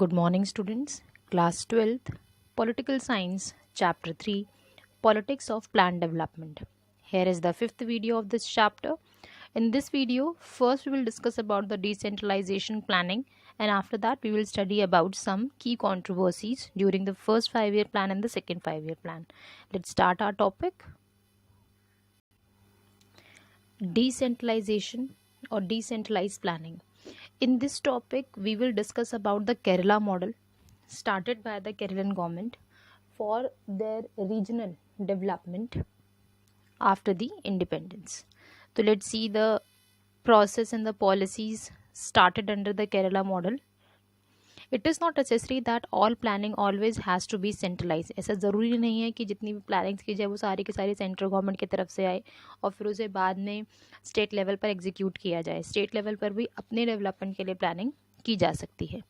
Good morning, students. Class 12th, Political Science, Chapter 3, Politics of Plan Development. Here is the fifth video of this chapter. In this video, first we will discuss about the decentralization planning, and after that we will study about some key controversies during the first 5-year plan and the second 5-year plan. Let's start our topic. Decentralization or decentralized planning. In this topic, we will discuss about the Kerala model started by the Kerala government for their regional development after the independence. So let's see the process and the policies started under the Kerala model. It is not necessary that all planning always has to be centralized. ऐसा ज़रूरी नहीं है कि जितनी भी planning की जाए वो सारी की सारी सेंट्रल गवर्नमेंट की तरफ से आए और फिर उसे बाद में स्टेट लेवल पर एग्जीक्यूट किया जाए. स्टेट लेवल पर भी अपने डेवलपमेंट के लिए प्लानिंग की जा सकती है.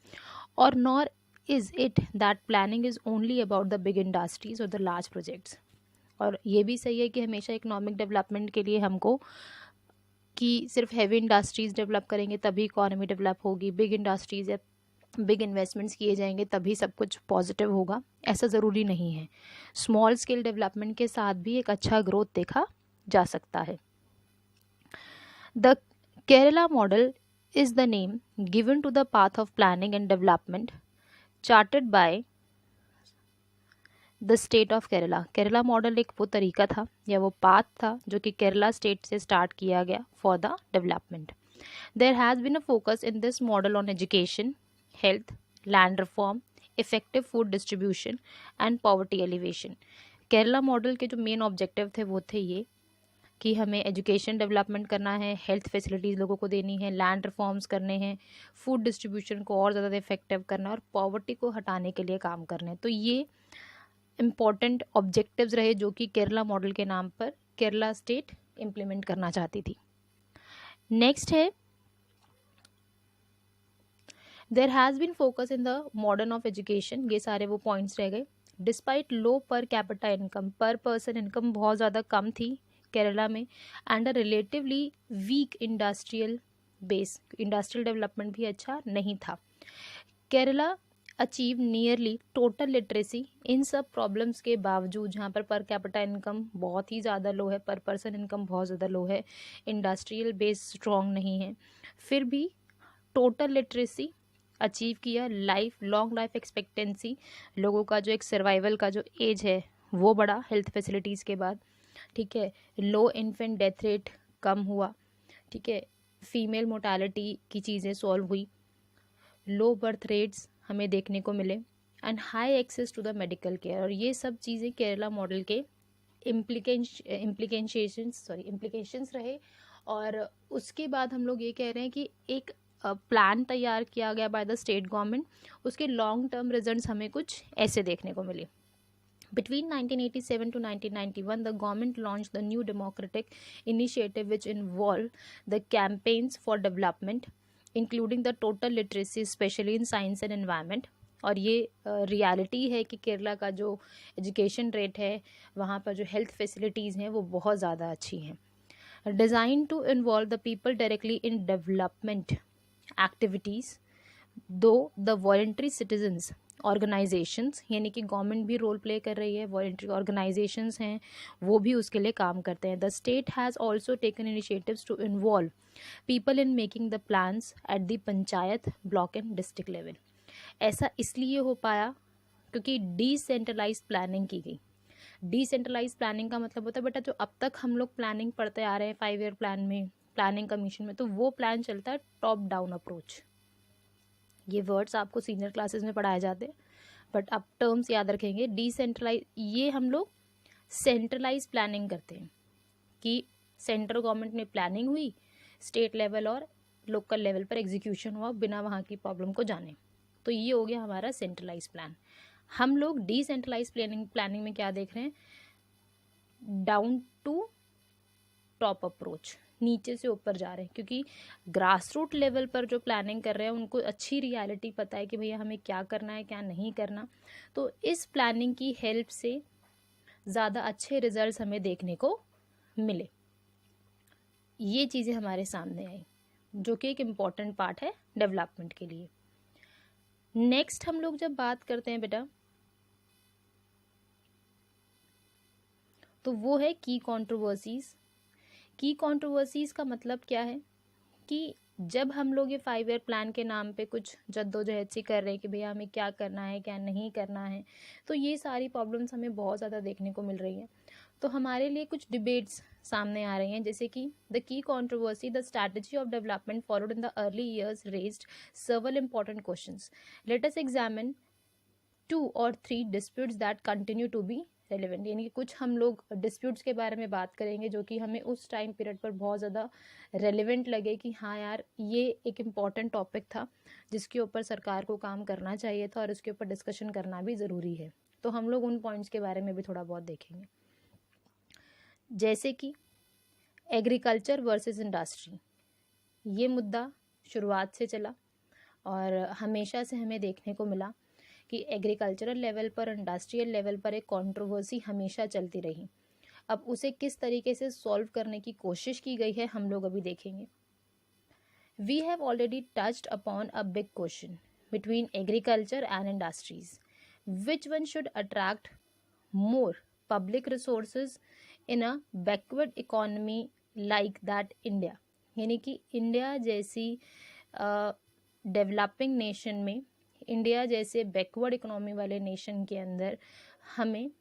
और nor is it that planning is only about the big industries और द लार्ज प्रोजेक्ट्स. और ये भी सही है कि हमेशा इकोनॉमिक डेवलपमेंट के लिए हमको कि सिर्फ हैवी इंडस्ट्रीज़ डेवलप करेंगे तभी इकोनॉमी डेवलप होगी, बिग इंडस्ट्रीज़ या बिग इन्वेस्टमेंट्स किए जाएंगे तभी सब कुछ पॉजिटिव होगा, ऐसा ज़रूरी नहीं है. स्मॉल स्केल डेवलपमेंट के साथ भी एक अच्छा ग्रोथ देखा जा सकता है. The Kerala model is the name given to the path of planning and development charted by the state of Kerala. Kerala model एक वो तरीका था या वो पाथ था जो कि केरला स्टेट से स्टार्ट किया गया for the development. There has been a focus in this model on education, health, land reform, effective food distribution and poverty elevation. Kerala model के जो मेन ऑब्जेक्टिव थे वो थे ये कि हमें एजुकेशन डेवलपमेंट करना है, हेल्थ फैसिलिटीज़ लोगों को देनी है, लैंड रिफॉर्म्स करने हैं, फूड डिस्ट्रीब्यूशन को और ज़्यादा इफेक्टिव करना है और पॉवर्टी को हटाने के लिए काम करने हैं. तो ये इम्पॉर्टेंट ऑब्जेक्टिव्स रहे जो कि केरला मॉडल के नाम पर केरला स्टेट इम्प्लीमेंट करना चाहती थी. नेक्स्ट है there has been focus in the modern of education. ये सारे वो पॉइंट्स रह गए. Despite low per capita income, per person income बहुत ज़्यादा कम थी केरला में and a relatively weak industrial base, industrial development भी अच्छा नहीं था. Kerala achieve nearly total literacy इन सब प्रॉब्लम्स के बावजूद, जहाँ पर कैपिटा इनकम बहुत ही ज़्यादा लो है, पर पर्सन इनकम बहुत ज़्यादा लो है, इंडस्ट्रियल बेस स्ट्रॉन्ग नहीं है, फिर भी टोटल लिटरेसी अचीव किया. लॉन्ग लाइफ एक्सपेक्टेंसी, लोगों का जो एक सर्वाइवल का जो एज है वो बढ़ा हेल्थ फैसिलिटीज़ के बाद. ठीक है, लो इन्फेंट डेथ रेट कम हुआ. ठीक है, फीमेल मोर्टालिटी की चीज़ें सॉल्व हुई, लो बर्थ रेट्स हमें देखने को मिले and high access to the medical care. और ये सब चीज़ें केरला मॉडल के इम्प्लीकेशंस रहे. और उसके बाद हम लोग ये कह रहे हैं कि एक प्लान तैयार किया गया बाय द स्टेट गवर्नमेंट. उसके लॉन्ग टर्म रिजल्ट्स हमें कुछ ऐसे देखने को मिले. Between 1987 to 1991, the government launched the new democratic initiative which involved the campaigns for development, including the total literacy, especially in science and environment. और ये reality है कि केरला का जो एजुकेशन रेट है, वहाँ पर जो हेल्थ फैसिलिटीज़ हैं वो बहुत ज़्यादा अच्छी हैं. Designed to involve the people directly in development activities, though the voluntary citizens organisations, यानी कि गवर्नमेंट भी रोल प्ले कर रही है, वॉलंटरी ऑर्गेनाइजेशंस हैं वो भी उसके लिए काम करते हैं. The state has also taken initiatives to involve people in making the plans at the panchayat, block and district level. ऐसा इसलिए हो पाया क्योंकि डिसेंट्रलाइज प्लानिंग की गई. डिसेंट्रलाइज प्लानिंग का मतलब होता है बेटा जो अब तक हम लोग प्लानिंग पढ़ते आ रहे हैं 5-year प्लान में, प्लानिंग कमीशन में, तो वो प्लान चलता है टॉप डाउन अप्रोच. ये वर्ड्स आपको सीनियर क्लासेस में पढ़ाए जाते हैं बट आप टर्म्स याद रखेंगे. डिसेंट्रलाइज, ये हम लोग सेंट्रलाइज प्लानिंग करते हैं कि सेंट्रल गवर्नमेंट में प्लानिंग हुई, स्टेट लेवल और लोकल लेवल पर एग्जीक्यूशन हुआ बिना वहाँ की प्रॉब्लम को जाने. तो ये हो गया हमारा सेंट्रलाइज प्लान. हम लोग डिसेंट्रलाइज प्लानिंग में क्या देख रहे हैं, डाउन टू टॉप अप्रोच, नीचे से ऊपर जा रहे हैं. क्योंकि ग्रास रूट लेवल पर जो प्लानिंग कर रहे हैं उनको अच्छी रियलिटी पता है कि भैया हमें क्या करना है क्या नहीं करना. तो इस प्लानिंग की हेल्प से ज़्यादा अच्छे रिजल्ट्स हमें देखने को मिले. ये चीज़ें हमारे सामने आई जो कि एक इम्पॉर्टेंट पार्ट है डेवलपमेंट के लिए. नेक्स्ट हम लोग जब बात करते हैं बेटा, तो वो है की कंट्रोवर्सीज। की कंट्रोवर्सीज का मतलब क्या है कि जब हम लोग ये 5 ईयर प्लान के नाम पे कुछ जद्दोजहद सी कर रहे हैं कि भैया हमें क्या करना है क्या नहीं करना है, तो ये सारी प्रॉब्लम्स हमें बहुत ज़्यादा देखने को मिल रही हैं। तो हमारे लिए कुछ डिबेट्स सामने आ रही हैं, जैसे कि the key controversy the strategy of development followed in the early years raised several important questions. Let us examine 2 or 3 disputes that continue to be relevant। यानी कि कुछ हम लोग डिस्प्यूट्स के बारे में बात करेंगे जो कि हमें उस टाइम पीरियड पर बहुत ज़्यादा रेलिवेंट लगे कि हाँ यार ये एक इम्पॉर्टेंट टॉपिक था जिसके ऊपर सरकार को काम करना चाहिए था और उसके ऊपर डिस्कशन करना भी ज़रूरी है। तो हम लोग उन पॉइंट्स के बारे में भी थोड़ा बहुत देखेंगे, जैसे कि एग्रीकल्चर वर्सेस इंडस्ट्री। ये मुद्दा शुरुआत से चला और हमेशा से हमें देखने को मिला कि एग्रीकल्चरल लेवल पर, इंडस्ट्रियल लेवल पर एक कंट्रोवर्सी हमेशा चलती रही। अब उसे किस तरीके से सॉल्व करने की कोशिश की गई है हम लोग अभी देखेंगे। We have already touched upon a big question between agriculture and industries, which one should attract more public resources in a backward economy like that India। यानी कि इंडिया जैसी डेवलपिंग नेशन में, इंडिया जैसे बैकवर्ड इकोनॉमी वाले nation के अंदर हमें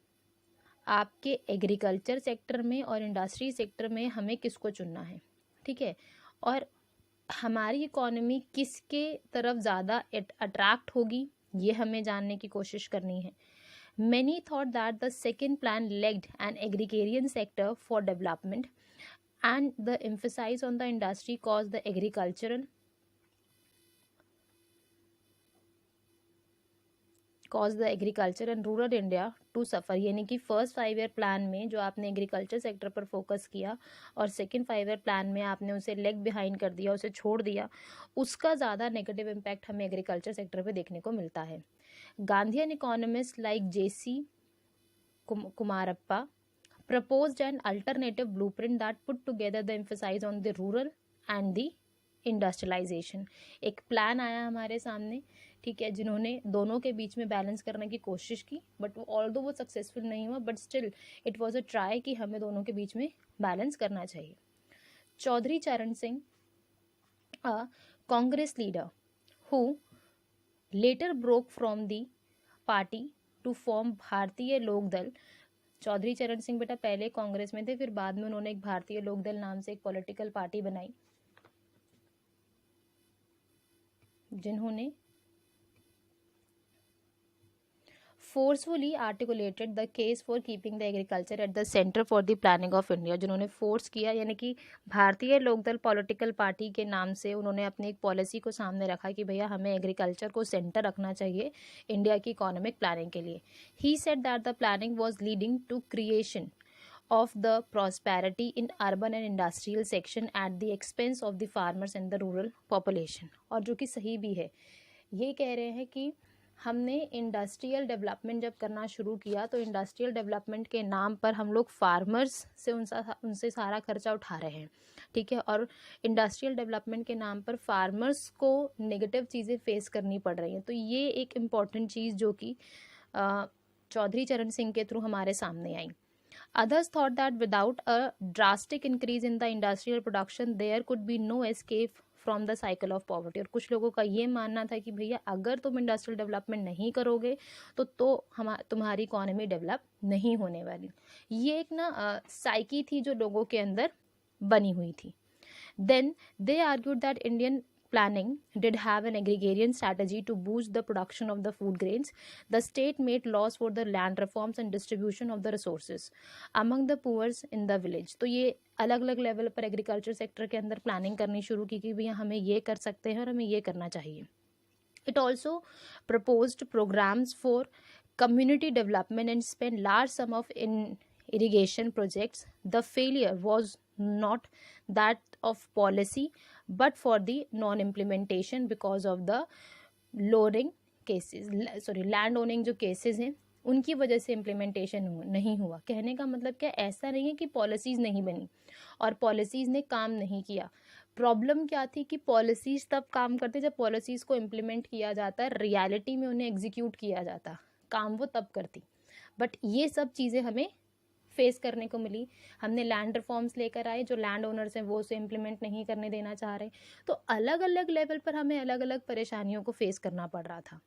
आपके एग्रीकल्चर सेक्टर में और इंडस्ट्री सेक्टर में हमें किसको चुनना है, ठीक है, और हमारी इकोनॉमी किसके तरफ ज़्यादा अट्रैक्ट होगी ये हमें जानने की कोशिश करनी है। Many thought that the second plan lacked an agrarian sector for development, and the emphasis on the industry caused the agriculture and rural India to suffer। यानी कि फर्स्ट 5 ईयर प्लान में जो आपने एग्रीकल्चर सेक्टर पर focus किया और second 5 year plan में आपने उसे लेग बिहाइंड कर दिया, उसे छोड़ दिया, उसका ज़्यादा नेगेटिव इम्पैक्ट हमें एग्रीकल्चर सेक्टर पे देखने को मिलता है। Gandhian economists like J.C. Kumarappa proposed an alternative blueprint that put together the emphasis on the rural and the industrialisation. एक प्लान आया हमारे सामने, ठीक है, जिन्होंने दोनों के बीच में बैलेंस करने की कोशिश की, बट ऑल्दो वो सक्सेसफुल नहीं हुआ, but still it was a try कि हमें दोनों के बीच में बैलेंस करना चाहिए। Chaudhary Charan Singh, a Congress leader who later broke from the party to form भारतीय लोकदल। चौधरी चरण सिंह बेटा पहले कांग्रेस में थे, फिर बाद में उन्होंने एक भारतीय लोकदल नाम से एक पॉलिटिकल पार्टी बनाई, जिन्होंने forcefully articulated the case for keeping the agriculture at the center for the planning of India। जिन्होंने फोर्स किया, यानी कि भारतीय लोकदल पॉलिटिकल पार्टी के नाम से उन्होंने अपनी एक पॉलिसी को सामने रखा कि भैया हमें एग्रीकल्चर को सेंटर रखना चाहिए इंडिया की इकोनॉमिक प्लानिंग के लिए। He said that the planning was leading to creation of the prosperity in urban and industrial section at the expense of the farmers and the rural population। और जो कि सही भी है। ये कह रहे हैं कि हमने इंडस्ट्रियल डेवलपमेंट जब करना शुरू किया तो इंडस्ट्रियल डेवलपमेंट के नाम पर हम लोग फार्मर्स से उनसे सारा खर्चा उठा रहे हैं, ठीक है, और इंडस्ट्रियल डेवलपमेंट के नाम पर फार्मर्स को नेगेटिव चीज़ें फेस करनी पड़ रही हैं। तो ये एक इम्पॉर्टेंट चीज़ जो कि चौधरी चरण सिंह के थ्रू हमारे सामने आई। Others thought that without a drastic increase in the industrial production, there could be no escape from the cycle of poverty। और कुछ लोगों का ये मानना था कि भैया अगर तुम इंडस्ट्रियल डेवलपमेंट नहीं करोगे तो तुम्हारी इकोनॉमी डेवलप नहीं होने वाली। ये एक ना साइकी थी जो लोगों के अंदर बनी हुई थी। Then they argued that Indian planning did have an agrarian strategy to boost the production of the food grains. The state made laws for the land reforms and distribution of the resources among the poor in the village। तो ये अलग अलग level पर agriculture sector के अंदर planning करनी शुरू की कि भैया हमें ये कर सकते हैं और हमें ये करना चाहिए। It also proposed programs for community development and spent large sum of irrigation projects। The failure was not that of policy but for the non-implementation because of the land owning जो केसेस हैं उनकी वजह से implementation नहीं हुआ। कहने का मतलब क्या, ऐसा नहीं है कि पॉलिसीज़ नहीं बनी और पॉलिसीज़ ने काम नहीं किया, प्रॉब्लम क्या थी कि पॉलिसीज़ तब काम करते जब पॉलिसीज़ को इम्प्लीमेंट किया जाता, रियलिटी में उन्हें एग्जीक्यूट किया जाता, काम वो तब करती। बट ये सब चीज़ें हमें फेस करने को मिली। हमने लैंड रिफॉर्म्स लेकर आए, जो लैंड ओनर्स हैं वो उसे इम्प्लीमेंट नहीं करने देना चाह रहे। तो अलग अलग लेवल पर हमें अलग अलग परेशानियों को फेस करना पड़ रहा था।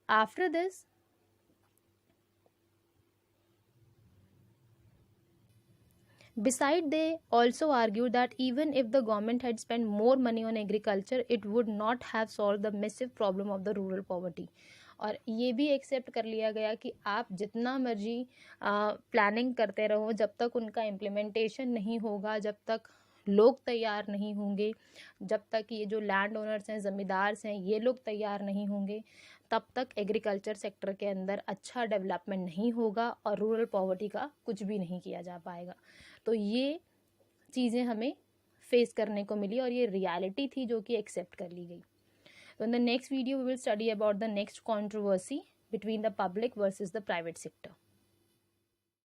After this Beside, they also argued that even if the government had spent more money on agriculture, it would not have solved the massive problem of the rural poverty. और ये भी एक्सेप्ट कर लिया गया कि आप जितना मर्जी प्लानिंग करते रहो, जब तक उनका इम्प्लीमेंटेशन नहीं होगा, जब तक लोग तैयार नहीं होंगे, जब तक ये जो लैंड ओनर्स हैं, ज़मींदार हैं, ये लोग तैयार नहीं होंगे, तब तक एग्रीकल्चर सेक्टर के अंदर अच्छा डेवलपमेंट नहीं होगा और रूरल पॉवर्टी का कुछ भी नहीं किया जा पाएगा। तो ये चीज़ें हमें फेस करने को मिली और ये रियलिटी थी जो कि एक्सेप्ट कर ली गई। तो in the next video we will study about the next controversy between the public versus the private sector.